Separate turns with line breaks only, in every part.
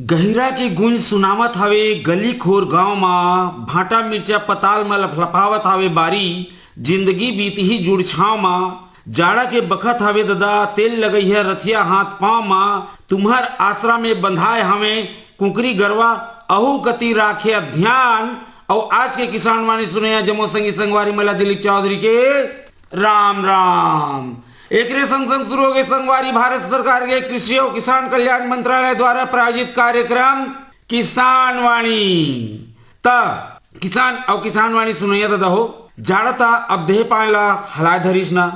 गहिरा के गुंज सुनावत हवे गली खोर गांव मा भाटा मिर्चा पताल में लफलफावत हवे बारी जिंदगी बीती ही जुड़ छाव मा जाड़ा के बखत हवे ददा तेल लगई है रथिया हाथ पांव मा तुम्हार आसरा में बंधाए हमें कुकरी गरवा अहू कति राखे ध्यान। और आज के किसान वाणी सुने जमो संगी संगवारी मला दिलीप चौधरी के राम राम। एक संग संग शुरू हो गए संगवारी भारत सरकार के कृषि और किसान कल्याण मंत्रालय द्वारा प्रायोजित कार्यक्रम किसान वाणी। किसान और किसान वाणी सुनैया दादा हो जाड़ता अब देह पाला हलाय धरीस ना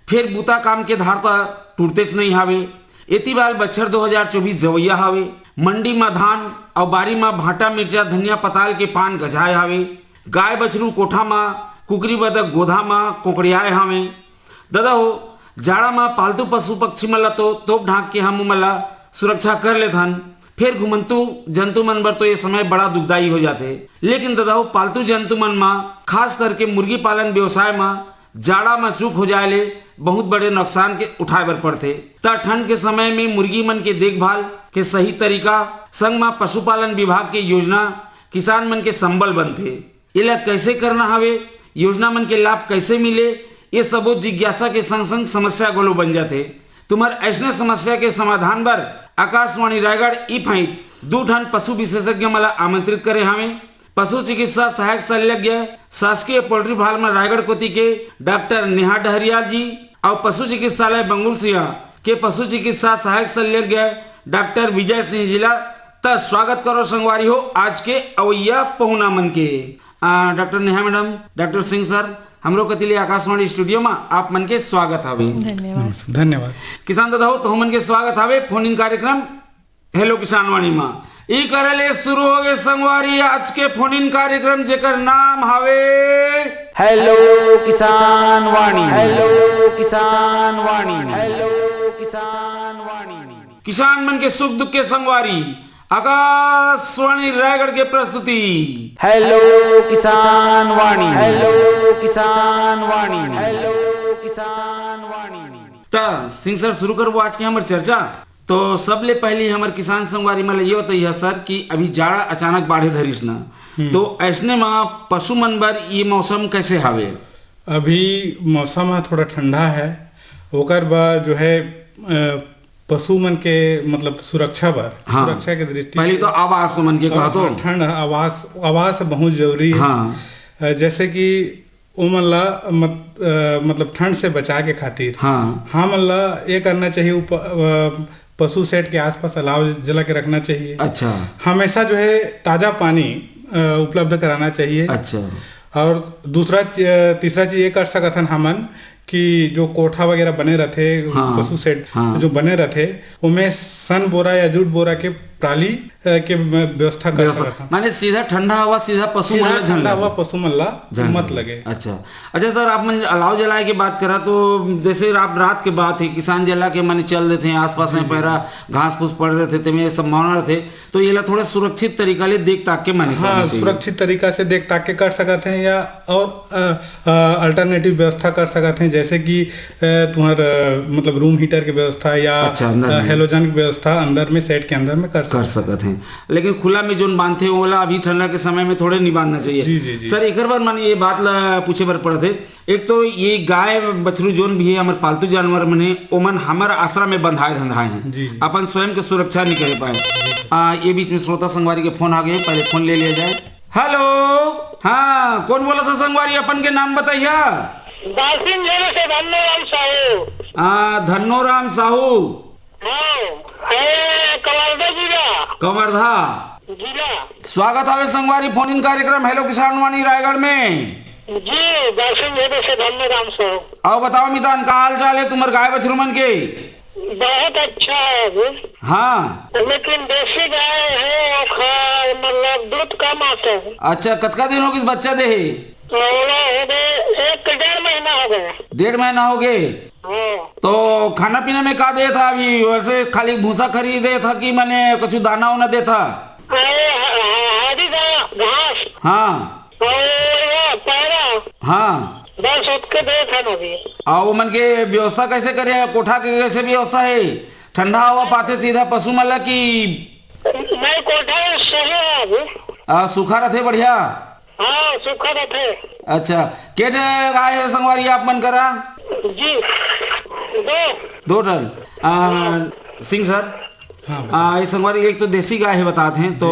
फिर बूता काम के धारता टूटतेच नहीं हावे। एती बाल बच्छर 2024 जवैया हावे। मंडी में धान और बारी में भाटा मिर्चा धनिया पताल के पान गजाए हावे। गाय बछरू कोठा में कुकरी बदक गोधा में कोकड़ियाए हावे। दादा हो जाड़ा में पालतू पशु पक्षी मला तो तोप ढाक के हम मला सुरक्षा कर ले थन फिर घुमंतु जंतु मन बर तो ये समय बड़ा दुखदायी हो जाते। लेकिन दादा हो पालतू जंतु मन में खास करके मुर्गी पालन व्यवसाय में जाड़ा में चूक हो जाए ले बहुत बड़े नुकसान के उठाए बर पड़ते। ठंड के समय में मुर्गी मन के देखभाल के सही तरीका संग में पशुपालन विभाग के योजना किसान मन के संबल बनते। इला कैसे करना हवे योजना मन के लाभ कैसे मिले ये सबो जिज्ञासा के संग संग समस्या गोलो बन जाते। तुम्हार ऐसने समस्या के समाधान बर आकाशवाणी रायगढ़ ई फाइट दू ठन पशु विशेषज्ञ मला आमंत्रित करे हमें। पशु चिकित्सा सहायक शल्यज्ञ शासकीय पोल्ट्री फार्म रायगढ़ कोती के डॉक्टर नेहा डहरियाल जी और पशु चिकित्सालय बंगुर सिंह के पशु चिकित्सा सहायक शल्यज्ञ डॉक्टर विजय सिंह जिला। त स्वागत करो संगवारी हो आज के अवैया पहुना मन के। Doctor Neha madam doctor Singh sir हमरो कतिले आकाशवाणी स्टूडियो में आप मन के स्वागत हवे।
धन्यवाद।
किसान दादा हो तो हम मन के स्वागत हवे फोन इन कार्यक्रम हेलो किसान वाणी में। ई करले शुरू हो गए संगवारी आज के फोन इन कार्यक्रम जेकर नाम हवे
हेलो किसान वाणी। हेलो किसान वाणी। हेलो किसान वाणी।
किसान मन के सुख दुख के संगवारी आकाशवाणी रायगढ़ के प्रस्तुति
हेलो किसान वाणी। हेलो किसान वाणी। हेलो किसान वाणी।
सिंह सर शुरू करबो आज की हमार चर्चा। तो सबले पहले हमार किसान संगवारी में ये बताइए सर कि अभी जाड़ा अचानक बाढ़े धरिस ना तो ऐसने में पशु मन बर ये मौसम कैसे हावे?
अभी मौसम थोड़ा ठंडा है ओकर बाद जो है पशु मन के मतलब सुरक्षा बर सुरक्षा के दृष्टि
पहले तो आवास मन के कहा तो
ठंड आवास बहुत जरूरी है।
हाँ।
जैसे कि उमन ला मतलब ठंड से बचा के खातिर हम ला ये करना चाहिए पशु सेट के आसपास अलाव जला के रखना चाहिए।
अच्छा।
हमेशा जो है ताजा पानी उपलब्ध कराना चाहिए।
अच्छा।
और तीसरा चीज ये कर सकत हन हमन कि जो कोठा वगैरह बने रहते पशु सेट जो बने रहते उनमें सन बोरा या जूट बोरा के प्राली के व्यवस्था कर सकते
माने सीधा ठंडा हवा सीधा पशु
मल्ला मत लगे।
अच्छा सर आप मन अलाव जलाए की बात करा तो जैसे आप रात के बात है किसान जला के माने चल देते हैं आसपास में पहरा घास फूस पड़ रहे थे तो में संभावना रहते तो ये थोड़ा सुरक्षित तरीका ले देख ताक के माने
हाँ सुरक्षित तरीका से देख ताक के कर सकते हैं या और अल्टरनेटिव व्यवस्था कर सकते हैं जैसे कि तुम्हारा मतलब रूम हीटर की व्यवस्था या हेलोजन की व्यवस्था अंदर में सेट के अंदर में कर
सकते हैं। लेकिन खुला में जो बांधते हो वाला अभी ठंडा के समय में थोड़े नहीं बांधना चाहिए।
जी।
सर एक बार माने ये बात पूछे बर पड़े थे एक तो ये गाय बछरू जोन भी है हमारे पालतू जानवर मन है ओमन हमारे आश्रम में बंधाए धंधाए हैं अपन स्वयं के सुरक्षा नहीं कर पाए। ये बीच में श्रोता संगवारी के फोन आ गए पहले फोन ले लिया जाए। हेलो हाँ कौन बोला था संगवारी अपन के नाम बताइए? धन्नोराम साहू कवर्धा जिला। स्वागत है संगवारी फोन इन कार्यक्रम हेलो किसान वाणी रायगढ़ में
जी। से धन्यवाद सर।
आओ बताओ मितान का हाल चाल है तुम्हारे गाय बछरू मन के?
बहुत अच्छा है। हाँ लेकिन देसी गाय है मतलब दूध कम आता है।
अच्छा कतका दिन हो गए बच्चा दे?
1-1.5 महीना हो गया।
1.5 महीना हो गए। तो खाना पीना में का दे था अभी वैसे खाली भूसा खरीदे था कि मैंने कुछ दाना वाना दे था?
हरी घास
हाँ हाँ
बस उसके दे था अभी।
आओ मन के व्यवस्था कैसे करे कोठा के कैसे व्यवस्था है ठंडा हवा पाते सीधा पशु मला की
मैं कोठा से हूँ।
सूखा रहते बढ़िया।
हाँ सूखा रहते।
अच्छा केटे गाय है संगवारी आप मन करा
जी दो
2 टन। सिंह सर
हाँ
इस संगवारी एक तो देसी गाय है बताते हैं तो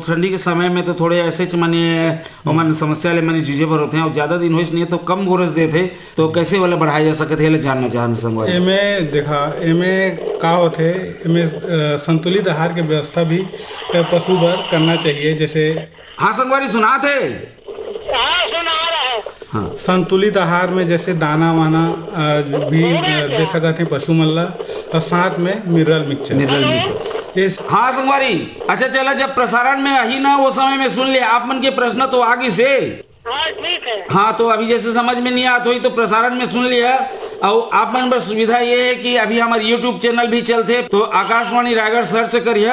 ठंडी के समय में तो थोड़े ऐसे माने मन समस्या ले माने जूझे पर होते हैं और ज्यादा दिन हो नहीं तो कम गोरस देते तो कैसे वाला बढ़ाया जा सकते है जानना चाहते संगवारी।
एमे देखा एमे का होते एमे संतुलित आहार के व्यवस्था भी पशु पर करना चाहिए। जैसे
हाँ संगवारी सुना थे।
हाँ सुना रहा है।
हाँ
संतुलित आहार में जैसे दाना वाना भी दे सकते हैं पशु मन ला और साथ में मिनरल मिक्सचर इस।
हाँ संगवारी अच्छा चला जब प्रसारण में ही ना वो समय में सुन लिया आप मन के प्रश्न तो आगे से।
हाँ ठीक है।
हाँ तो अभी जैसे समझ में नहीं आता हुई तो प्रसारण में सुन लिया और आप मन पर सुविधा ये है कि अभी हमारे यूट्यूब चैनल भी चलते तो आकाशवाणी रायगढ़ सर्च करिए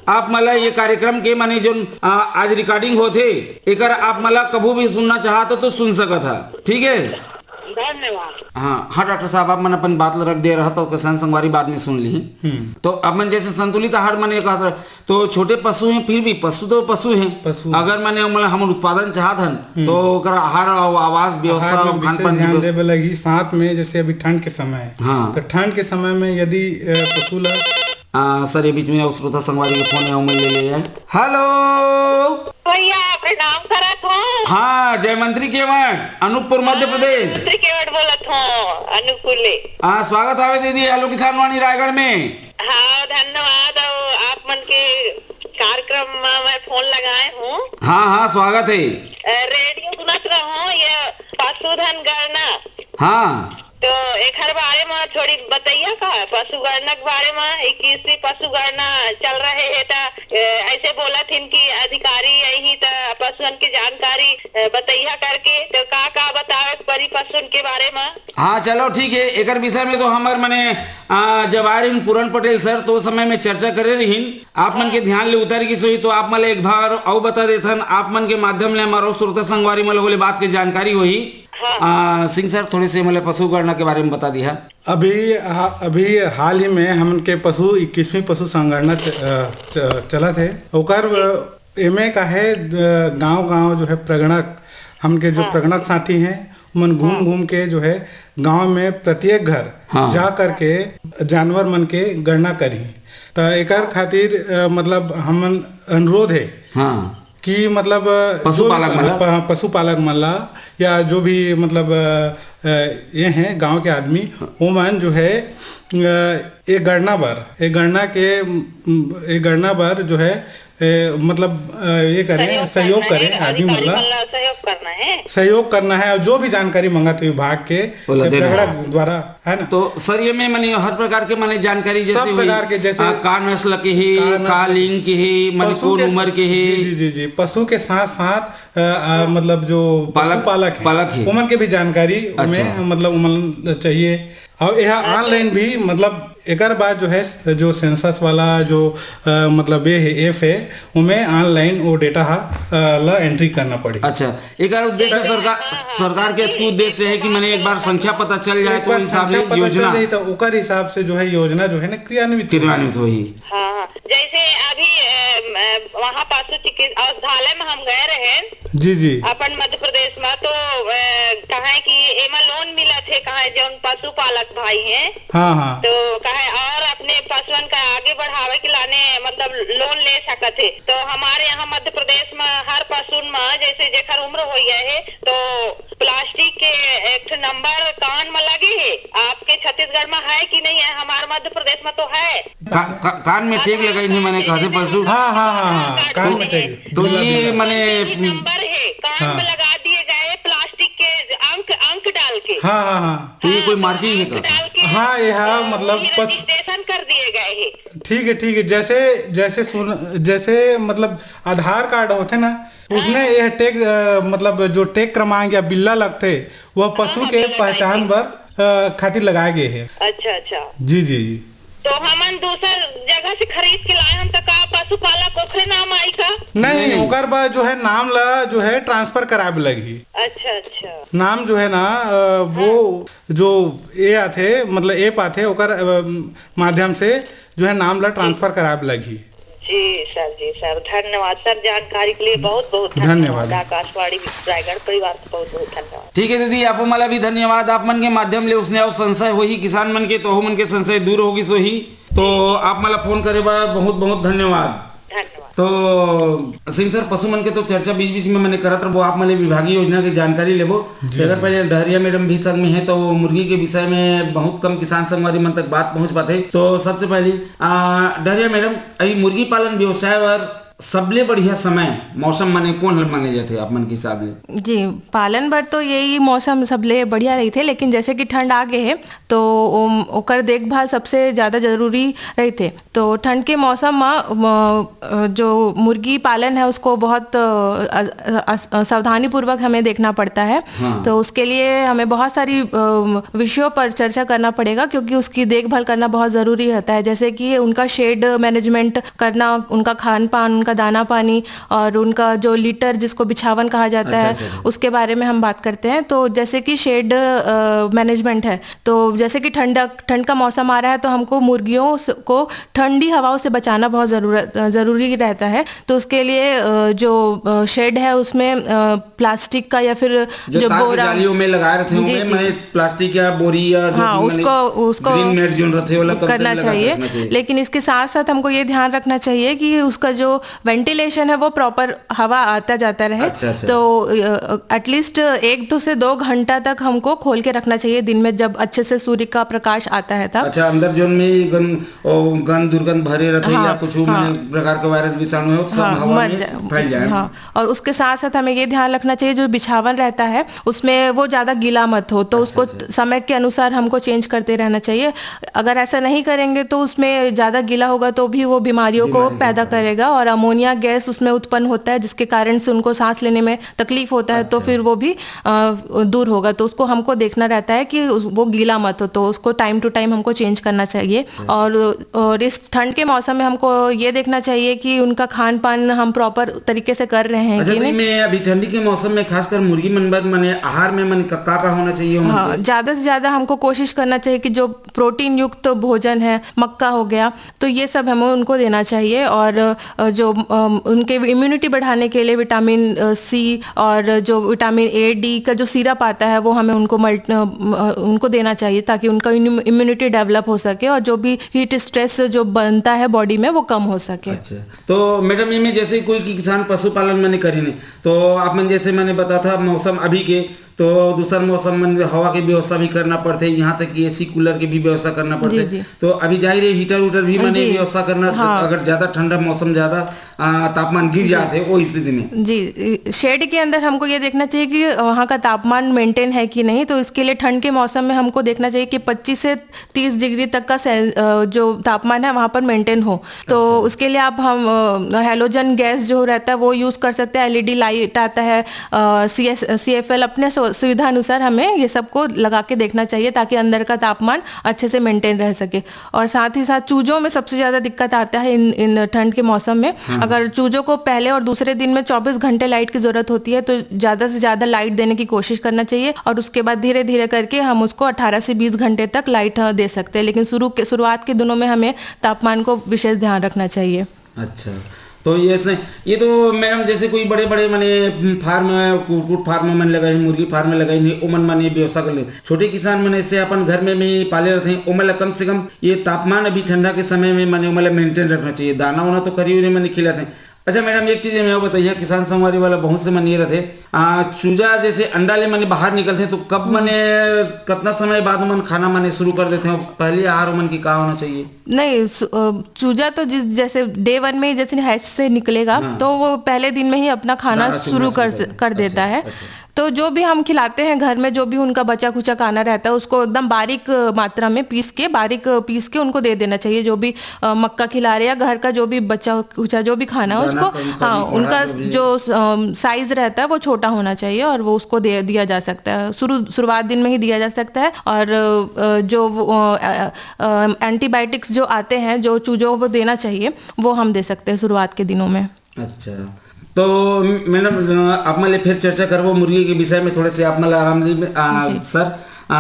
आप मला ये कार्यक्रम के माने जो आज रिकॉर्डिंग होते एक आप मला कभी भी सुनना चाहते तो सुन सकत था। ठीक है
धन्यवाद।
हाँ डॉक्टर साहब आप मन अपन बात रख दे रहा तो किसान संगवारी बाद में सुन ली। तो अपन जैसे संतुलित आहार मैंने कहा था तो छोटे पशु हैं फिर भी पशु तो पशु हैं अगर मैंने हम उत्पादन चाहत हन तो आहार और आवास व्यवस्था खान पान
ध्यान देवे लगी। साथ में जैसे अभी ठंड के समय है
हाँ
तो ठंड के समय में यदि पशु ला
सर ये बीच में श्रोता संगवारी के फोन है ले ले हेलो
भैया प्रणाम करत हूँ।
हाँ जय मंत्री केवट अनूपपुर मध्य प्रदेश
मंत्री केवट बोलत हूँ अनुकूले।
स्वागत है दीदी हेलो किसान वाणी रायगढ़ में।
हाँ धन्यवाद। आप मन के कार्यक्रम में मैं फोन लगाए हूँ।
हाँ स्वागत है।
रेडियो सुनत रहो ये पशुधन गणना।
हाँ
तो एक बारे में थोड़ी बताइए का पशुगणना के बारे में 21वीं पशुगणना चल रहे है तो ऐसे बोला थी कि अधिकारी यही तो पशुओं की जानकारी बताइए करके तो का बतावे परी पशुओं के बारे में।
हाँ चलो ठीक है एक विषय में तो हमारे मने जब आ रही पूरन पटेल सर तो समय में चर्चा करे रही आप मन के ध्यान ले उतर की सोई तो आप मन एक बार और बता देथन आप मन के माध्यम ले हमारा श्रोता संगवारी मल होले बात की जानकारी हुई। सिंह सर थोड़े से मतलब पशु गणना के बारे में बता दिया।
अभी हाल ही में हम के पशु 21वीं पशु संगणना चला थे ओकर एमे का है गांव जो है प्रगणक हमके जो प्रगणक साथी हैं मन घूम के जो है गांव में प्रत्येक घर जा करके जानवर मन के गणना करी तो एकर खातिर मतलब हम अनुरोध है कि मतलब पशुपालक मल्ला या जो भी मतलब ये हैं गांव के आदमी वो मन जो है एक गणना पर जो है मतलब ये करें सहयोग करें आदमी मतलब सहयोग करना है और जो भी जानकारी मंगाते विभाग के द्वारा है ना। तो
सर ये में माने हर प्रकार के माने जानकारी जैसे
सब प्रकार के जैसे
का नस्ल के ही का लिंग के ही माने कौन उम्र के ही
जी पशु के साथ साथ मतलब जो पालक है उमन के भी जानकारी में मतलब उमन चाहिए और यह ऑनलाइन भी मतलब एक बार जो है जो सेंसस वाला जो मतलब ये है एफ है उनमें ऑनलाइन वो डेटा ला एंट्री करना पड़े।
अच्छा एक उद्देश्य सरकार के उद्देश्य है कि मैंने एक बार संख्या पता चल जाए तो हिसाब से योजना
तो उकर हिसाब से जो है योजना जो है ना क्रियान्वित
हुई।
हाँ जैसे अभी वहाँ पशु चिकित्सा औषधालय में हम गए रहे
जी
अपन मध्य प्रदेश में तो कहा कि एमा लोन मिला थे कहा जो पशु पालक भाई हैं
हाँ
तो कहा और अपने पशुओं का आगे बढ़ावे के लाने मतलब लोन ले सकते थे। तो हमारे यहाँ मध्य प्रदेश में हर पशु में जैसे जेकर उम्र हो गया है तो प्लास्टिक के एक नंबर कान में लगे है। आपके छत्तीसगढ़ में है कि नहीं है? हमारे मध्य प्रदेश में तो है।
कान में टेप लगाई नहीं मैंने कहा थे परसों।
हाँ कान में टेप
तो ये मैंने
नंबर है कान में लगा दिए गए प्लास्टिक के अंक डाल के।
हाँ
तो ये कोई मार्किंग है का?
हाँ यह मतलब
रजिस्ट्रेशन कर दिए गए हैं।
ठीक है जैसे मतलब आधार कार्ड होते ना उसमें यह टैग मतलब जो टैग क्रमांक या बिल्ला लगते वह पशु के पहचान पर खातिर लगाए गए हैं।
अच्छा
जी
तो हम दूसर जगह से खरीद के लाए हम तो का पशुपालक ओकरे नाम आई का
नहीं ओकर बाद जो है नाम ला जो है ट्रांसफर करावे लगी।
अच्छा
नाम जो है ना वो जो ये आते मतलब ऐप आते ओकर माध्यम से जो है नाम ला ट्रांसफर करावे लगी।
जी सर धन्यवाद सर, जानकारी के लिए बहुत बहुत
धन्यवाद।
आकाशवाणी रायगढ़ परिवार को बहुत बहुत धन्यवाद।
ठीक है दीदी, आप मला भी धन्यवाद। आप मन के माध्यम ले उसने और संशय होही किसान मन के, तो हो मन के संशय दूर होगी सोही। तो आप मला फोन करे बा बहुत बहुत धन्यवाद। तो सिंह सर, पशु मन के तो चर्चा बीच बीच में मैंने करत रहो, आप मैंने विभागीय योजना की जानकारी लेबो। अगर पहले डहरिया मैडम भी संग में है तो मुर्गी के विषय में बहुत कम किसान संगवारी मन तक बात पहुंच पाते। तो सबसे पहले डहरिया मैडम, अभी मुर्गी पालन व्यवसाय और सबले बढ़िया समय मौसम माने कौन माने जाते आप मन के हिसाब ले?
जी, पालन बर तो यही मौसम सबले बढ़िया रही थे, लेकिन जैसे कि ठंड आ गए है तो ओकर देखभाल सबसे ज़्यादा जरूरी रही थे। तो ठंड के मौसम में जो मुर्गी पालन है उसको बहुत सावधानी पूर्वक हमें देखना पड़ता है। हाँ। तो उसके लिए हमें बहुत सारी विषयों पर चर्चा करना पड़ेगा, क्योंकि उसकी देखभाल करना बहुत ज़रूरी रहता है। जैसे कि उनका शेड मैनेजमेंट करना, उनका खान पान, उनका दाना पानी और उनका जो लीटर जिसको बिछावन कहा जाता है उसके बारे में हम बात करते हैं। तो जैसे कि शेड मैनेजमेंट है, तो जैसे कि ठंड का मौसम आ रहा है तो हमको मुर्गियों को ठंडी हवाओं से बचाना बहुत ज़रूरी रहता है। तो उसके लिए जो शेड है उसमें प्लास्टिक का या फिर जो बोरा
जालियों में लगाए रहते हैं मैंने प्लास्टिक या बोरी या
हाँ उसको
ग्रीन नेट जो रहते हैं वाला
करना चाहिए। लेकिन इसके साथ साथ हमको ये ध्यान रखना चाहिए कि उसका जो वेंटिलेशन है वो प्रॉपर हवा आता जाता रहे। अच्छा। तो एटलीस्ट 1 से 2 घंटा तक हमको खोल के रखना चाहिए दिन में, जब अच्छे से सूर्य का प्रकाश आता है तब।
अच्छा, अंदर जोन में गंद दुर्गंध भरे रहते हैं या कुछ प्रकार का वायरस विषाणु है सब हवा में फैल जाए।
हाँ, और उसके साथ साथ हमें ये ध्यान रखना चाहिए जो बिछावन रहता है उसमें वो ज्यादा गीला मत हो। तो उसको समय के अनुसार हमको चेंज करते रहना चाहिए। अगर ऐसा नहीं करेंगे तो उसमें ज्यादा गीला होगा तो भी वो बीमारियों को पैदा करेगा और अमोनिया गैस उसमें उत्पन्न होता है, जिसके कारण से उनको सांस लेने में तकलीफ होता है। तो फिर वो भी दूर होगा। तो उसको हमको देखना रहता है कि वो गीला मत हो, तो उसको टाइम टू टाइम हमको चेंज करना चाहिए। और इस ठंड के मौसम में हमको ये देखना चाहिए कि उनका खान पान हम प्रॉपर तरीके से कर रहे हैं कि नहीं।
मैं अभी ठंडी के मौसम में खासकर मुर्गी मन आहार में मन का होना चाहिए?
हाँ, ज्यादा से ज्यादा हमको कोशिश करना चाहिए कि जो प्रोटीन युक्त भोजन है, मक्का हो गया, तो ये सब हमें उनको देना चाहिए। और जो उनके इम्यूनिटी बढ़ाने के लिए विटामिन सी और जो विटामिन ए डी का जो सिरप आता है वो हमें उनको देना चाहिए, ताकि उनका इम्यूनिटी डेवलप हो सके और जो भी हीट स्ट्रेस जो बनता है बॉडी में वो कम हो सके।
अच्छा, तो मैडम ये में जैसे कोई किसान पशुपालन मैंने करी नहीं, तो आप मैंने जैसे मैंने बताया था मौसम अभी के, तो दूसरा मौसम में हवा की व्यवस्था भी करना पड़ते है, यहाँ तक कि एसी कूलर की भी व्यवस्था करना पड़ते है। तो अभी जाहिर है हीटर उटर भी मैंने व्यवस्था करना। हाँ। अगर ज्यादा ठंडा मौसम, ज्यादा तापमान गिर जाते है वो स्थिति में
जी शेड के अंदर हमको ये देखना चाहिए कि वहाँ का तापमान मेंटेन है कि नहीं। तो इसके लिए ठंड के मौसम में हमको देखना चाहिए कि 25 से 30 डिग्री तक का जो तापमान है वहाँ पर मेंटेन हो। तो उसके लिए आप हम हेलोजन गैस जो रहता है वो यूज कर सकते हैं। एलईडी लाइट आता है, CFL, अपने सुविधा अनुसार हमें ये सबको लगा के देखना चाहिए ताकि अंदर का तापमान अच्छे से मेंटेन रह सके। और साथ ही साथ चूजों में सबसे ज्यादा दिक्कत आता है इन ठंड के मौसम में। अगर चूजों को पहले और दूसरे दिन में 24 घंटे लाइट की जरूरत होती है, तो ज्यादा से ज्यादा लाइट देने की कोशिश करना चाहिए और उसके बाद धीरे धीरे करके हम उसको 18 से 20 घंटे तक लाइट दे सकते हैं। लेकिन शुरुआत के दिनों में हमें तापमान को विशेष ध्यान रखना चाहिए।
अच्छा, तो ये तो मैडम जैसे कोई बड़े बड़े माने फार्म कुक्कुट फार्म में लगाए, मुर्गी फार्म में लगाए, ओमन माने व्यवस्था कर ले। छोटे किसान माने इससे अपन घर में पाले रहते हैं, ओमन कम से कम ये तापमान अभी ठंडा के समय में माने ओमन मेंटेन रखना चाहिए। दाना वाना तो करी उन्हें मैंने खिलाते हैं। अच्छा मैडम, एक चीज मैं बताइए, किसान संगवारी वाला बहुत से मन ये रहते चूजा जैसे अंडा ले माने बाहर निकलते तो कब माने कितना समय बाद मन खाना माने शुरू कर देते हैं? पहले आहार मन की क्या होना चाहिए?
नहीं, चूजा तो जैसे डे 1 में जैसे हैच से निकलेगा तो वो पहले दिन में ही अपना खाना शुरू कर देता है। तो जो भी हम खिलाते हैं घर में, जो भी उनका बचा खुचा खाना रहता है उसको एकदम बारीक मात्रा में बारीक पीस के उनको दे देना चाहिए। जो भी मक्का खिला रहे या घर का जो भी बचा खुचा जो भी खाना है उसको, हाँ, उनका जो साइज रहता है वो छोटा होना चाहिए और वो उसको दिया जा सकता है। शुरुआत दिन में ही दिया जा सकता है। और जो एंटीबायोटिक्स जो आते हैं जो चूजों को देना चाहिए वो हम दे सकते हैं शुरुआत के दिनों में।
अच्छा, तो मैडम आप माले फिर चर्चा करवो मुर्गी के विषय में थोड़े से आप माले आराम सर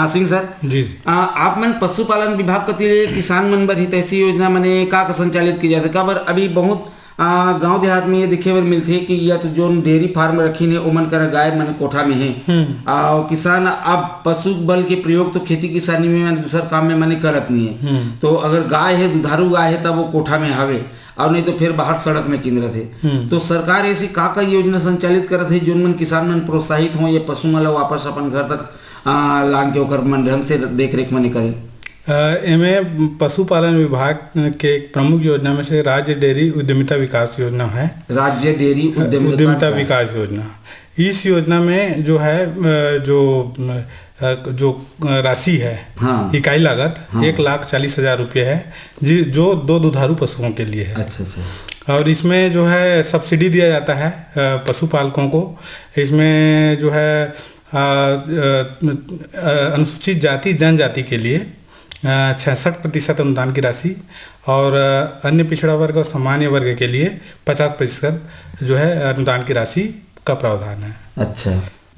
सिंह सर
जी
आप मन पशुपालन विभाग कति किसान मन बर हितैषी योजना मने का संचालित की जाते? काबर अभी बहुत गांव देहात में ये देखे बर मिलते कि या तो जो डेयरी फार्म रखी है ओमन कर गाय मन कोठा में है और किसान अब पशु बल के प्रयोग तो खेती किसानी में मैंने दूसर काम में मैंने करत नहीं है। तो अगर गाय है दुधारू गाय है तब वो कोठा में हवे और नहीं तो फिर बाहर सड़क में केंद्र थे। तो सरकार ऐसी का योजना संचालित करत है जोन मन किसान मन प्रोत्साहित हो ये पशु मन वापस अपन घर तक लान के ओकर मन ढंग से देख रेख मने करे।
एमे पशुपालन विभाग के एक प्रमुख योजना में से राज्य डेयरी उद्यमिता विकास योजना है।
राज्य डेयरी
उद्यमिता विकास योजना, इस योजना में जो है जो राशि है इकाई लागत 1,40,000 रुपये है जो 2 दुधारू पशुओं के लिए है।
अच्छा।
और इसमें जो है सब्सिडी दिया जाता है पशुपालकों को। इसमें जो है अनुसूचित जाति जनजाति के लिए 66% अनुदान की राशि और अन्य पिछड़ा वर्ग और सामान्य वर्ग के लिए 50% जो है अनुदान की राशि का प्रावधान है।
अच्छा,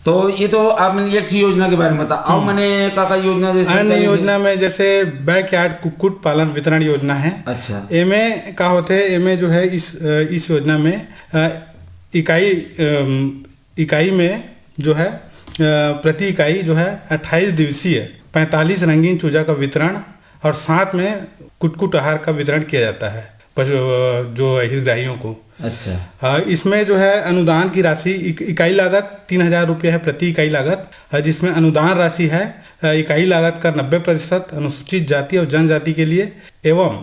तो ये तो आप एक योजना के बारे में बताओ। अब मैंने का योजना जैसे
अन्य योजना में जैसे बैकयार्ड कुक्कुट पालन वितरण योजना है।
अच्छा।
एमे का होते है, एमे जो है इस योजना में इकाई में जो है प्रति इकाई जो है 28 दिवसीय 45 रंगीन चूजा का वितरण और साथ में कुक्कुट आहार का वितरण किया जाता है पशु जो हितग्राहियों को।
अच्छा।
इसमें जो है अनुदान की राशि इकाई लागत 3,000 रुपये है प्रति इकाई लागत, जिसमें अनुदान राशि है इकाई लागत का 90% अनुसूचित जाति और जनजाति के लिए एवं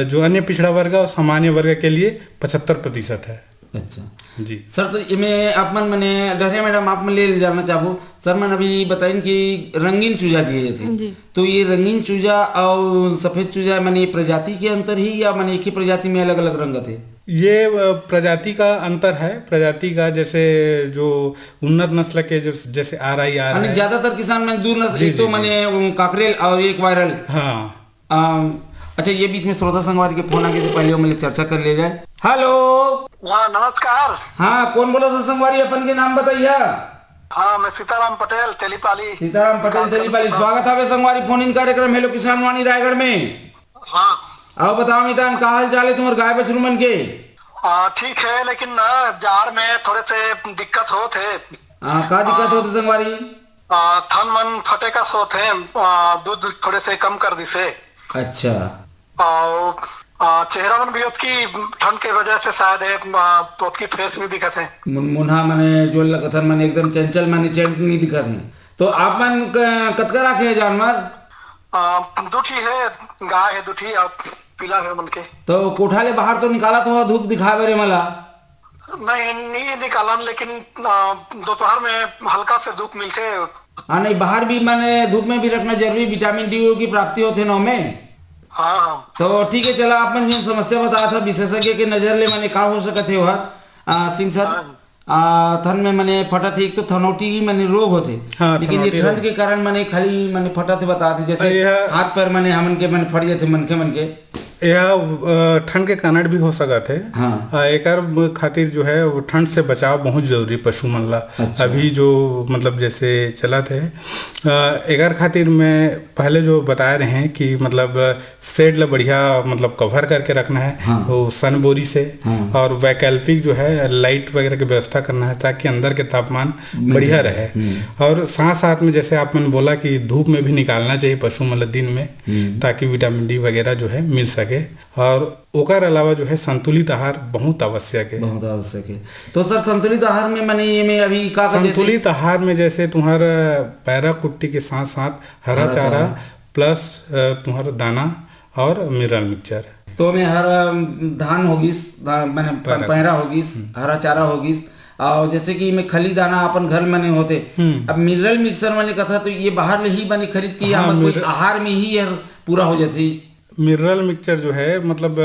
जो अन्य पिछड़ा वर्ग और सामान्य वर्ग के लिए 75% है।
अच्छा
जी
सर, तो इसमें आप मन मैंने डरिया मैडम आप मन ले जाना चाहो सर। मन अभी बताइन कि रंगीन चूजा दिए थे, तो ये रंगीन चूजा और सफेद चूजा मैंने प्रजाति के अंतर ही या मैंने एक ही प्रजाति में अलग अलग रंग थे?
ये प्रजाति का अंतर है। प्रजाति का जैसे जो उन्नत नस्ल के जैसे RIR है,
ज्यादातर किसान में दूर नस्ल तो मैंने काकरेल और एक वायरल।
हाँ।
अच्छा, ये बीच में श्रोता संगवारी के फोन आगे से पहले मैंने चर्चा कर ले जाए। हेलो।
हाँ नमस्कार।
हाँ, कौन बोला था संगवारी? अपन के नाम बताइए।
हाँ, मैं सीताराम पटेल तेलीपाली।
सीताराम पटेल तेलीपाली, स्वागत है संगवारी फोन इन कार्यक्रम हेलो किसान वाणी रायगढ़ में।
हाँ,
आओ बताओ मितान, का हाल चाल है तुम्हारे गाय बछरू मन के?
ठीक है, लेकिन जाड़ में थोड़े से दिक्कत हो थे।
का दिक्कत होते संगवारी?
थन मन फटे का सो थे, दूध थोड़े से कम कर दी से।
अच्छा।
और चेहरा मन भी उसकी ठंड के वजह से शायद है तो उसकी फेस भी दिखत है।
मुन्हा मने जो लगथन मन एकदम चंचल माने चैंट नहीं दिखत है। तो आप मन कतका रखे है जानवर?
दूठी है, गाय है दूठी और पीला है मन के।
तो कोठा ले बाहर तो निकाला तो धूप दिखा बरे मला?
नहीं निकाला, लेकिन दोपहर में हल्का से धूप मिलते।
नहीं, बाहर भी मैंने धूप में भी रखना जरूरी, विटामिन डी की प्राप्ति होते नौ में।
हाँ।
तो ठीक है, चला आप मन जो समस्या बताया था विशेषज्ञ के नजर ले मैंने का हो सकते वह सिंह सर थन में मैंने फटा थी। एक तो थनौटी ही मैंने रोग होते।
हाँ,
लेकिन ये ठंड के कारण मैंने खाली मैंने फटा थे बता थे, जैसे हाथ पैर मैंने हमन के मैंने फट जाते मन के
यह ठंड के कारण भी हो सकत है।
हाँ।
एक खातिर जो है वो ठंड से बचाव बहुत जरूरी पशु मन ला।
अच्छा।
अभी जो मतलब जैसे चला थे एक खातिर में पहले जो बता रहे हैं कि मतलब शेड ला बढ़िया मतलब कवर करके रखना है।
हाँ।
वो सन बोरी से।
हाँ।
और वैकल्पिक जो है लाइट वगैरह की व्यवस्था करना है ताकि अंदर के तापमान बढ़िया रहे। और साथ साथ में जैसे आप मैंने बोला कि धूप में भी निकालना चाहिए पशु मतलब दिन में, ताकि विटामिन डी वगैरह जो है मिल सके। और ओकर अलावा जो है संतुलित आहार बहुत आवश्यक है।
बहुत आवश्यक है। तो सर संतुलित आहार में मैंने ये में अभी का
संतुलित आहार में जैसे तुम्हारा पैरा कुट्टी के साथ साथ हरा चारा प्लस तुम्हारा दाना और मिनरल मिक्सचर।
तो मैं हर धान होगिस मैंने पैरा होगिस, हरा चारा होगिस, और जैसे कि मैं खली दाना अपन घर में होते। अब मिनरल मिक्सचर मैंने कहा तो ये बाहर ले ही मैंने खरीद की। हाँ, कोई आहार में ही यार पूरा हो जाती।
मिनरल मिक्सचर जो है मतलब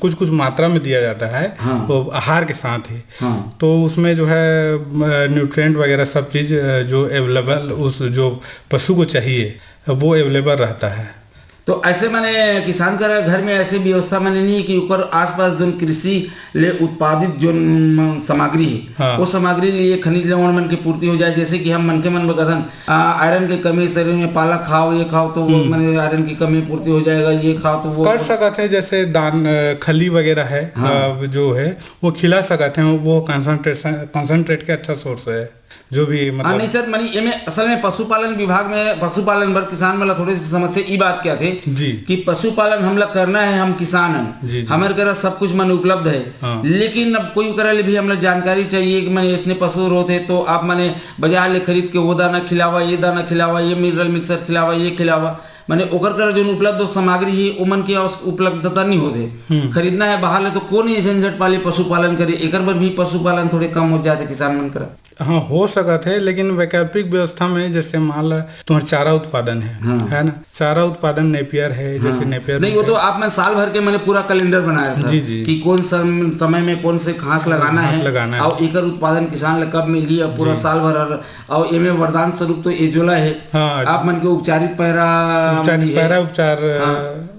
कुछ कुछ मात्रा में दिया जाता है।
हाँ।
वो आहार के साथ ही।
हाँ।
तो उसमें जो है न्यूट्रिएंट वगैरह सब चीज जो अवेलेबल उस जो पशु को चाहिए वो अवेलेबल रहता है।
तो ऐसे माने किसान का घर में ऐसे व्यवस्था माने नहीं कि ऊपर आसपास जो कृषि ले उत्पादित जो सामग्री है
हाँ।
वो सामग्री लिए खनिज लवण मन की पूर्ति हो जाए। जैसे कि हम मन के मन बगथन आयरन की कमी शरीर में, पालक खाओ ये खाओ तो वो माने आयरन की कमी पूर्ति हो जाएगा, ये खाओ तो वो
कर सकते हैं। जैसे दान खली वगैरह है, हाँ। जो है वो खिला सकते हैं, वो कंसंट्रेट के अच्छा सोर्स है जो भी मतलब।
नहीं सर मनी ये में असल में पशुपालन विभाग में पशुपालन वर्ग किसान वाला थोड़ी सी समस्या ई बात क्या थे
जी
कि पशुपालन हम लोग करना है, हम किसान हैं, हमारे घर सब कुछ मन उपलब्ध है,
हाँ।
लेकिन अब कोई करे भी हम लोग जानकारी चाहिए कि मैंने इसने पशु रोते तो आप मैंने बाजार ले खरीद के वो दाना खिलावा, ये दाना खिलावा, ये मिनरल मिक्सर खिलावा, ये खिलावा, माने ओकर कर जो उपलब्ध सामग्री है उमन की उपलब्धता नहीं होते। खरीदना है बाहर ले तो कौन ये झंझट पाले पशुपालन करे, एकर पर भी पशुपालन थोड़े कम हो जाते किसान मन कर।
हाँ हो सकता है, लेकिन वैकल्पिक व्यवस्था में जैसे मान ला तुम्हारा चारा उत्पादन है ना, चारा उत्पादन नेपियर है, जैसे नेपियर
नहीं वो तो आप मैं साल भर के मैंने पूरा कैलेंडर बनाया था
जी
कि कौन समय में कौन से घास लगाना है और एकर उत्पादन किसान कब मिली और पूरा साल भर। और ये में वरदान स्वरूप तो एजोला है, आप मन के उपचारित पैरा
उपचार,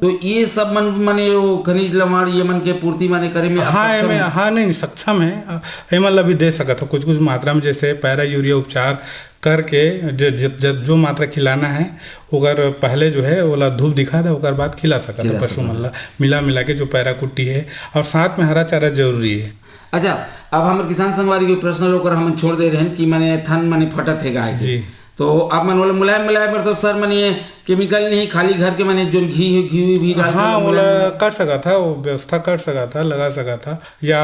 तो ये सब मन माने वो खनिज लवण ये मन के पूर्ति माने करे में
हाँ नहीं सक्षम है, मतलब भी दे सकता कुछ मात्रा में, जैसे पैरा यूरिया उपचार करके जो मात्रा खिलाना है अगर पहले जो है ओला धूप दिखा दे ओकर बाद खिला सकता है पशु मन मिला के जो पैरा कुट्टी है, और साथ में हरा चारा जरूरी है।
अच्छा अब हमारे किसान संगवारी के प्रश्न होकर हम छोड़ दे रहे हैं कि मैंने थन माने फटत है गाय जी, तो आप मन बोले मुलायम पर तो सर माने केमिकल नहीं खाली घर के माने जो घी भी डाल
हाँ बोला कर सका था, वो व्यवस्था कर सका था, लगा सका था, या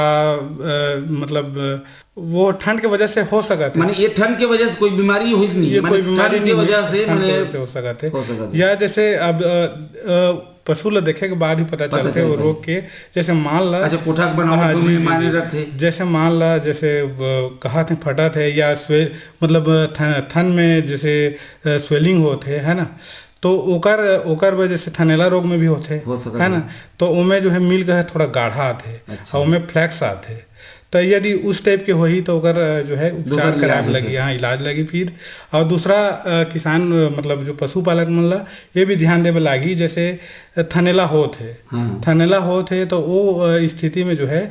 मतलब वो ठंड की वजह से हो सका था,
माने ये ठंड की वजह से कोई बीमारी हुई नहीं,
ये कोई बीमारी
की वजह से माने
हो सका थे। या जैसे अब पशु ला देखे के बाद ही पता चलते वो रोग के, जैसे मान ला
अच्छा कोठा बनाओ तो माने रखते, जैसे
मान ला जैसे कहा थे फटा थे या मतलब थन में जैसे स्वेलिंग होते है ना, तो ओकर वजह से थनेला रोग में भी होते है ना, तो उमें जो है मिल के थोड़ा गाढ़ा आते और उमें फ्लैक्स आते, तो यदि उस टाइप के होही तो अगर जो है उपचार कराने लगी, हाँ इलाज लगी फिर। और दूसरा किसान मतलब जो पशुपालक मन ला ये भी ध्यान देवे लागी, जैसे थनेला होत है तो वो स्थिति में जो है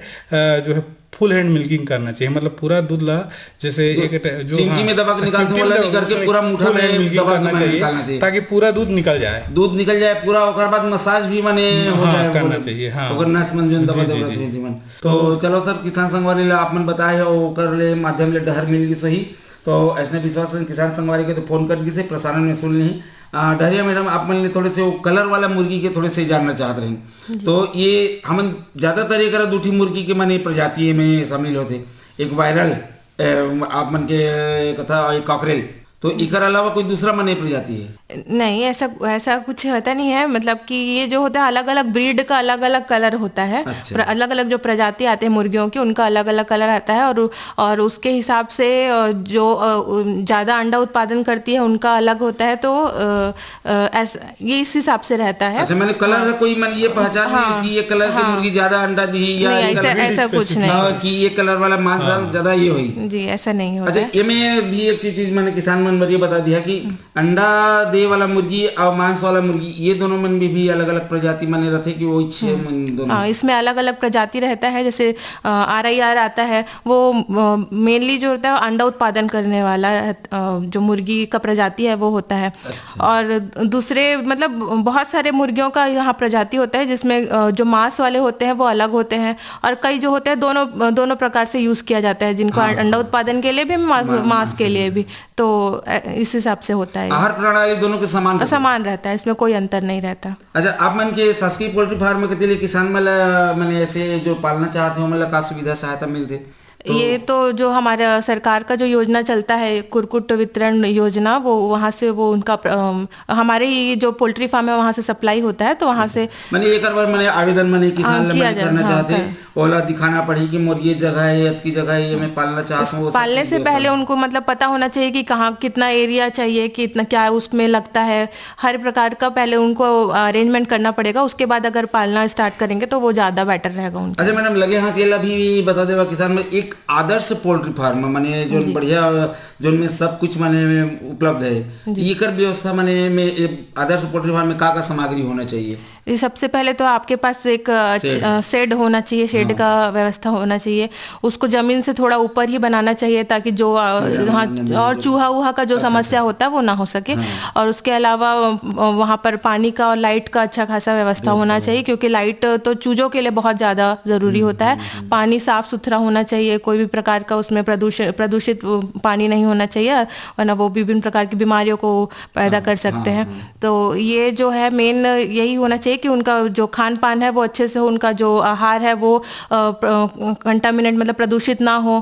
फुल हैंड मिल्किंग करना चाहिए, मतलब पूरा दूध ला जैसे एक जो
चिमटी में दबा के निकालते वाला नहीं करके पूरा मुट्ठा में
मिल्किंग करना चाहिए ताकि पूरा दूध निकल जाए
पूरा, और बाद मसाज भी माने हो जाए
करना चाहिए। हाँ
अगर नस मन जो दबा देती मन तो चलो सर किसान संगवारी ला आप मन बताए ओकर ले माध्यम ले डहर मिल गई सही, तो ऐसे विश्वास किसान संगवारी के तो फोन कर से प्रसारण में सुन ली। डहरिया मैडम आप मन थोड़े से वो कलर वाला मुर्गी के थोड़े से जानना चाहते रहे, तो ये हम ज्यादातर एक दूठी मुर्गी के माने प्रजाति में शामिल होते, एक वायरल आप मन के कथा कॉकरेल, तो इकर अलावा कोई दूसरा माने प्रजाति है?
नहीं ऐसा कुछ होता नहीं है, मतलब कि ये जो होता है अलग अलग ब्रीड का अलग अलग कलर होता है। अच्छा। अलग अलग जो प्रजाति आते हैं मुर्गियों की उनका अलग अलग कलर आता है, और उसके हिसाब से जो ज़्यादा अंडा उत्पादन करती है उनका अलग होता है, तो ये इस हिसाब से रहता है।
अच्छा मैंने कलर है कोई मन ये पहचान नहीं इसकी ये कलर की मुर्गी ज्यादा अंडा दी या
ऐसा कुछ नहीं
कि ये कलर वाला मांस ज्यादा ये हुई
जी, ऐसा नहीं होता।
अच्छा ये में भी एक चीज मैंने किसान मन ये बता दिया कि अंडा दे वाला मुर्गी और मांस वाला मुर्गी ये दोनों मन में भी अलग अलग प्रजाति माने रहते कि वो दोनों
इसमें अलग अलग प्रजाति रहता है। जैसे RIR आता है वो मेनली जो होता है अंडा उत्पादन करने वाला जो मुर्गी का प्रजाति है वो होता है। अच्छा। और दूसरे मतलब बहुत सारे मुर्गियों का यहाँ प्रजाति होता है जिसमें जो मांस वाले होते हैं वो अलग होते हैं, और कई जो होते हैं दोनों प्रकार से यूज किया जाता है, जिनको अंडा उत्पादन के लिए भी मांस के लिए भी, तो इस हिसाब से होता है।
आहार प्रणाली दोनों के
समान रहता है, इसमें कोई अंतर नहीं रहता।
अच्छा आप मन के शासकीय पोल्ट्री फार्म के लिए किसान मैंने ऐसे जो पालना चाहते हो मतलब का सुविधा सहायता मिलते?
ये तो जो हमारा सरकार का जो योजना चलता है कुक्कुट वितरण योजना, वो वहाँ से वो उनका हमारे ही जो पोल्ट्री फार्म है वहाँ से सप्लाई होता है, तो वहाँ से
मैंने एक बार मैंने आवेदन मैंने किसान करना चाहते ओला दिखाना पड़ी कि मोर ये जगह है की जगह है ये मैं पालना चाहता हूँ।
पालने से पहले उनको मतलब पता होना चाहिए कि कहाँ कितना एरिया चाहिए, कितना क्या उसमें लगता है, हर प्रकार का पहले उनको अरेंजमेंट करना पड़ेगा, उसके बाद अगर पालना स्टार्ट करेंगे तो वो ज्यादा बेटर रहेगा उनको।
अच्छा मैडम लगे हाथ ये भी बता देगा किसान में एक एक आदर्श पोल्ट्री फार्म माने जो बढ़िया जो में सब कुछ माने उपलब्ध है, एकर व्यवस्था माने में आदर्श पोल्ट्री फार्म में का सामग्री होना चाहिए?
सबसे पहले तो आपके पास एक शेड होना चाहिए, शेड का व्यवस्था होना चाहिए। उसको जमीन से थोड़ा ऊपर ही बनाना चाहिए ताकि जो और चूहा वूहा का जो समस्या होता है वो ना हो सके। और उसके अलावा वहाँ पर पानी का और लाइट का अच्छा खासा व्यवस्था होना चाहिए, क्योंकि लाइट तो चूजों के लिए बहुत ज़्यादा ज़रूरी होता है। पानी साफ सुथरा होना चाहिए, कोई भी प्रकार का उसमें प्रदूषित पानी नहीं होना चाहिए, वरना वो विभिन्न प्रकार की बीमारियों को पैदा कर सकते हैं। तो ये जो है मेन यही होना चाहिए कि उनका जो खान पान है वो अच्छे से हो, उनका जो आहार है वो कंटामिनेट मतलब प्रदूषित ना हो।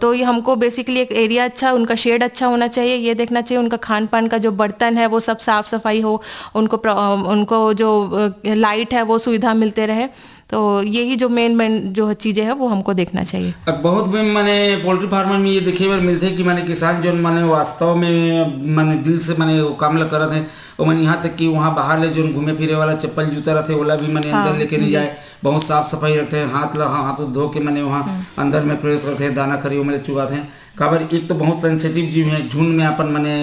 तो ये हमको बेसिकली एक एरिया अच्छा, उनका शेड अच्छा होना चाहिए, ये देखना चाहिए उनका खान पान का जो बर्तन है वो सब साफ सफाई हो, उनको जो लाइट है वो सुविधा मिलते रहे। तो यही जो मेन जो चीज़ें हैं वो हमको देखना चाहिए।
अब बहुत में माने पोल्ट्री फार्मर में ये देखे बार मिलते हैं कि माने किसान जो माने वास्तव में माने दिल से माने वो काम करते हैं, और माने यहाँ तक कि वहाँ बाहर ले जो घूमे फिरे वाला चप्पल जूता रहते ओला भी माने अंदर लेके नहीं जाए, बहुत साफ सफाई रखते हैं, हाथ धो के माने वहाँ अंदर में प्रवेश करते हैं, दाना खरी में चुगाते हैं। काबर एक तो बहुत सेंसिटिव जीव है, झुंड में अपन माने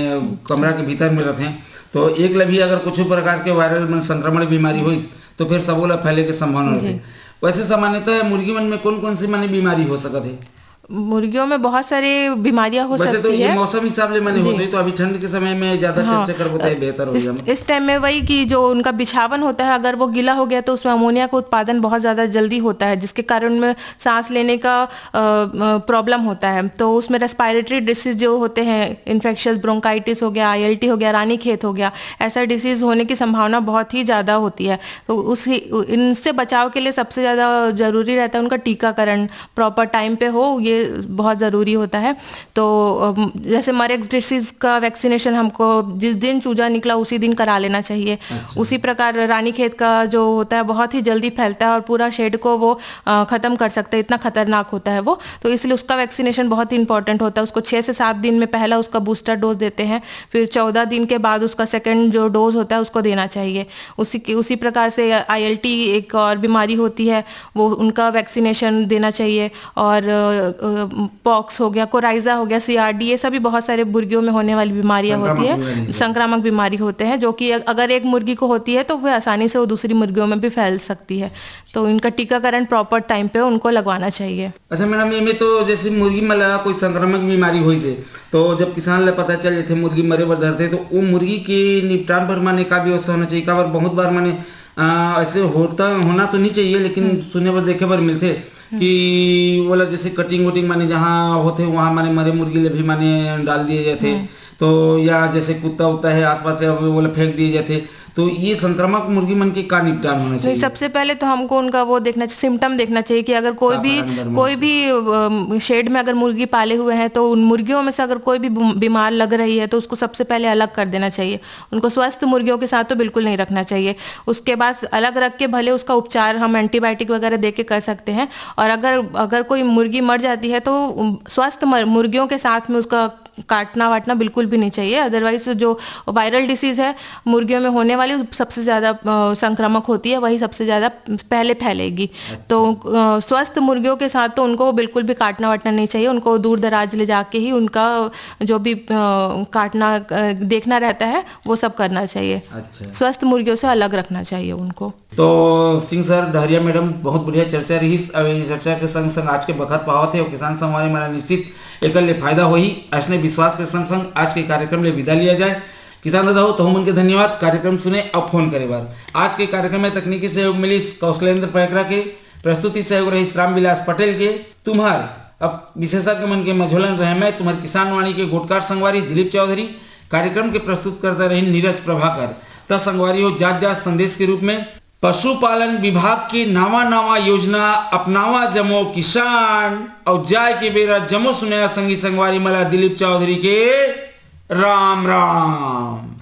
कमरा के भीतर में रहते हैं, तो एक भी अगर कुछ प्रकार के वायरल संक्रमण बीमारी हुई तो फिर सबोला फैले के संभावना रहती है। वैसे सामान्यतः मुर्गी मन में कौन कौन सी माने बीमारी हो सकती है?
मुर्गियों में बहुत सारी बीमारियां हो सकती
तो
है।
मौसम हिसाब से माने होती है, तो अभी ठंड के समय में ज्यादा चर्चा कर होता है, बेहतर हो जाए।
इस टाइम में वही कि जो उनका बिछावन होता है अगर वो गीला हो गया तो उसमें अमोनिया का उत्पादन बहुत ज़्यादा जल्दी होता है, जिसके कारण में सांस लेने का प्रॉब्लम होता है। तो उसमें रेस्पिरेटरी डिसीज जो होते हैं, इन्फेक्शियस ब्रोंकाइटिस हो गया, ILT हो गया, रानीखेत हो गया, ऐसा डिसीज होने की संभावना बहुत ही ज़्यादा होती है। तो इनसे बचाव के लिए सबसे ज़्यादा जरूरी रहता है उनका टीकाकरण प्रॉपर टाइम पे हो, ये बहुत ज़रूरी होता है। तो जैसे मरेक्स डिसीज का वैक्सीनेशन हमको जिस दिन चूजा निकला उसी दिन करा लेना चाहिए। अच्छा। उसी प्रकार रानीखेत का जो होता है बहुत ही जल्दी फैलता है और पूरा शेड को वो ख़त्म कर सकता है, इतना खतरनाक होता है वो। तो इसलिए उसका वैक्सीनेशन बहुत ही इंपॉर्टेंट होता है। उसको 6 से 7 दिन में पहला उसका बूस्टर डोज देते हैं, फिर 14 दिन के बाद उसका सेकेंड जो डोज होता है उसको देना चाहिए। उसी प्रकार से ILT एक और बीमारी होती है, वो उनका वैक्सीनेशन देना चाहिए। और पॉक्स हो गया, कोराइजा हो गया, CRD, ये सभी बहुत सारे मुर्गियों में होने वाली बीमारियां होती है, संक्रामक बीमारी होते हैं, जो कि अगर एक मुर्गी को होती है तो वह आसानी से वो दूसरी मुर्गियों में भी फैल सकती है। तो इनका टीकाकरण प्रॉपर टाइम पे उनको लगवाना चाहिए।
अच्छा मैडम, ये में तो जैसे मुर्गी में लगा कोई संक्रामक बीमारी हुई से, तो जब किसान ले पता चल जाते मुर्गी मरे बर धरते, तो वो मुर्गी के निपटान पर माने का व्यवस्था होना चाहिए? का बहुत बार माने ऐसे होना तो नहीं चाहिए, लेकिन सुनने पर देखे पर मिलते कि बोला जैसे कटिंग वटिंग माने जहाँ होते वहाँ माने मरे मुर्गी ले भी माने डाल दिए जाते, तो या जैसे कुत्ता उत्ता है आसपास से बोला फेंक दिए जाते। तो ये संक्रामक मुर्गी मन के का निपटान होना चाहिए?
सबसे पहले तो हमको उनका वो देखना चाहिए, सिम्टम देखना चाहिए कि अगर कोई भी शेड में अगर मुर्गी पाले हुए हैं तो उन मुर्गियों में से अगर कोई भी बीमार लग रही है तो उसको सबसे पहले अलग कर देना चाहिए। उनको स्वस्थ मुर्गियों के साथ तो बिल्कुल नहीं रखना चाहिए। उसके बाद अलग रख के भले उसका उपचार हम एंटीबायोटिक वगैरह दे के कर सकते हैं। और अगर कोई मुर्गी मर जाती है तो स्वस्थ मुर्गियों के साथ में उसका काटना वाटना बिल्कुल भी नहीं चाहिए। अदरवाइज जो वायरल डिसीज़ है मुर्गियों में होने वाली सबसे ज़्यादा संक्रामक होती है, वही सबसे ज़्यादा पहले फैलेगी। अच्छा। तो स्वस्थ मुर्गियों के साथ तो उनको बिल्कुल भी काटना वाटना नहीं चाहिए। उनको दूर दराज ले जाके ही उनका जो भी काटना देखना रहता है वो सब करना चाहिए। अच्छा। स्वस्थ मुर्गियों से अलग रखना चाहिए उनको।
तो सिंह सर, डहरिया मैडम, बहुत बढ़िया चर्चा रही। चर्चा के संग संग आज के बखत पावत है और किसान संगवारी मारा निश्चित एक ले फायदा हो ही ऐसने विश्वास के संग संग आज के कार्यक्रम ले विदा लिया जाए। किसान दादा हो तो मन के धन्यवाद कार्यक्रम सुने और फोन करे बार। आज के कार्यक्रम में तकनीकी सहयोग मिली कौशलेंद्र पैकरा के, प्रस्तुति सहयोग रही रामविलास पटेल के, तुम्हार अब विशेषज्ञ मन के मझोलन रहे मैं तुम्हारे किसान वाणी के गोटकार संगवारी दिलीप चौधरी, कार्यक्रम के प्रस्तुत करता रही नीरज प्रभाकर। त संगवारी हो जात जात संदेश के रूप में पशुपालन विभाग की नावा योजना अपनावा जमो किसान और जाय के बेरा जमो सुनेगा संगी संगवारी मला दिलीप चौधरी के राम राम।